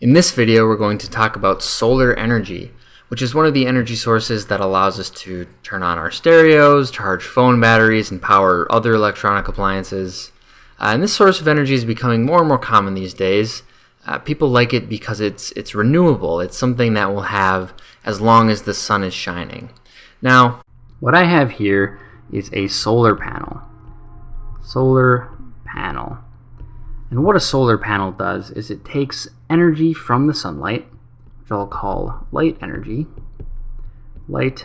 In this video, we're going to talk about solar energy, which is one of the energy sources that allows us to turn on our stereos, charge phone batteries, and power other electronic appliances. And this source of energy is becoming more and more common these days. People like it because it's renewable. It's something that we'll have as long as the sun is shining. Now, what I have here is a solar panel. Solar panel. And what a solar panel does is it takes energy from the sunlight, which I'll call light energy, and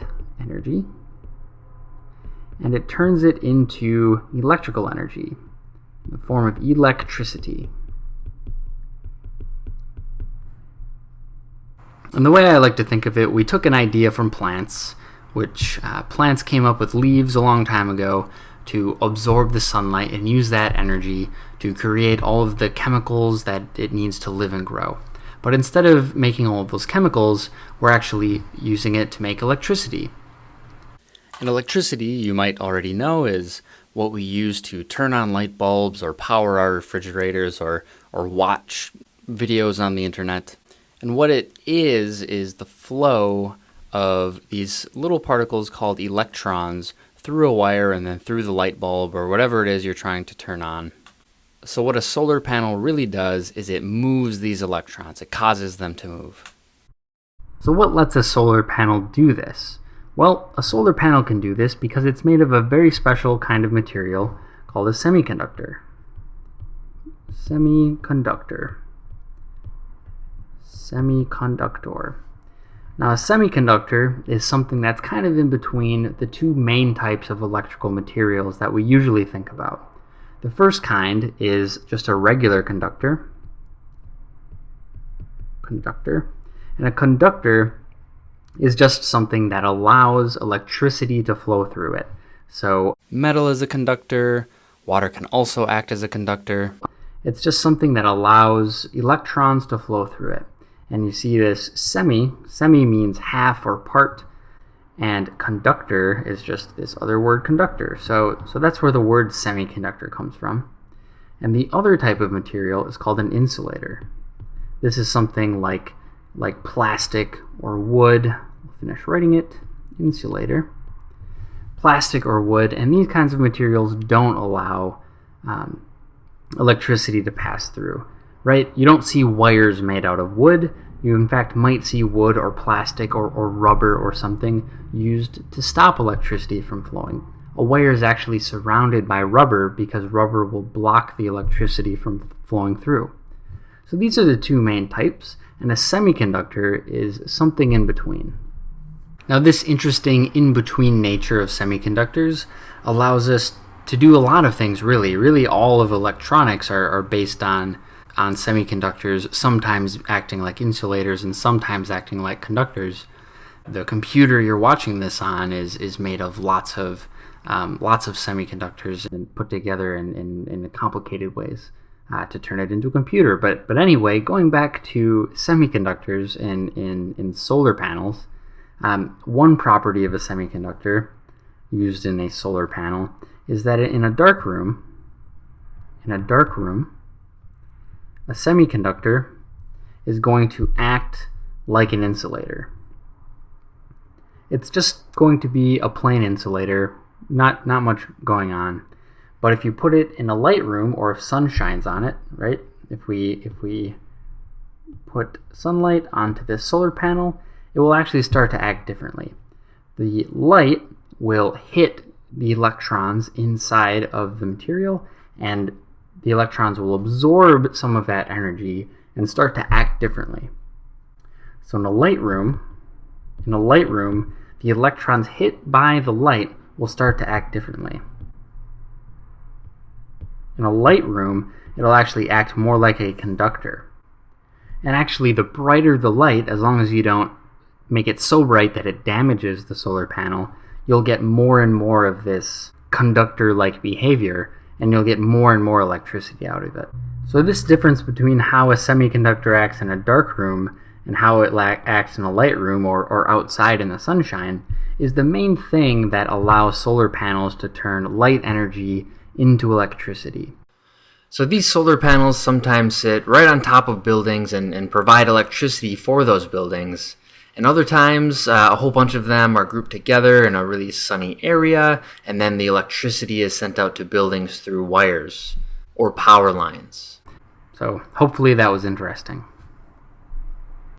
it turns it into electrical energy in the form of electricity. And the way I like to think of it, we took an idea from plants, which plants came up with leaves a long time ago to absorb the sunlight and use that energy to create all of the chemicals that it needs to live and grow. But instead of making all of those chemicals, we're actually using it to make electricity. And electricity, you might already know, is what we use to turn on light bulbs or power our refrigerators or watch videos on the internet. And what it is the flow of these little particles called electrons through a wire and then through the light bulb or whatever it is you're trying to turn on. So what a solar panel really does is it moves these electrons. It causes them to move. So what lets a solar panel do this? Well, a solar panel can do this because it's made of a very special kind of material called a semiconductor. Semiconductor. Now, a semiconductor is something that's kind of in between the two main types of electrical materials that we usually think about. The first kind is just a regular conductor. And a conductor is just something that allows electricity to flow through it. So metal is a conductor, water can also act as a conductor. It's just something that allows electrons to flow through it. And you see this semi means half or part, and conductor is just this other word conductor. So that's where the word semiconductor comes from. And the other type of material is called an insulator. This is something like plastic or wood. I'll finish writing it. Insulator. Plastic or wood, and these kinds of materials don't allow electricity to pass through. Right? You don't see wires made out of wood. You in fact might see wood or plastic or rubber or something used to stop electricity from flowing. A wire is actually surrounded by rubber because rubber will block the electricity from flowing through. So these are the two main types, and a semiconductor is something in between. Now, this interesting in-between nature of semiconductors allows us to do a lot of things, really. Really, all of electronics are based on semiconductors, sometimes acting like insulators and sometimes acting like conductors. The computer you're watching this on is made of lots of semiconductors and put together in complicated ways to turn it into a computer. But anyway, going back to semiconductors in solar panels, one property of a semiconductor used in a solar panel is that in a dark room, a semiconductor is going to act like an insulator. It's just going to be a plain insulator, not much going on. But if you put it in a light room, or if sun shines on it, right? If we put sunlight onto this solar panel, it will actually start to act differently. The light will hit the electrons inside of the material, and the electrons will absorb some of that energy and start to act differently. So in a light room, the electrons hit by the light will start to act differently. In a light room, it'll actually act more like a conductor. And actually, the brighter the light, as long as you don't make it so bright that it damages the solar panel, you'll get more and more of this conductor-like behavior, and you'll get more and more electricity out of it. So this difference between how a semiconductor acts in a dark room and how it acts in a light room or outside in the sunshine is the main thing that allows solar panels to turn light energy into electricity. So these solar panels sometimes sit right on top of buildings and provide electricity for those buildings. And other times, a whole bunch of them are grouped together in a really sunny area, and then the electricity is sent out to buildings through wires or power lines. So hopefully that was interesting.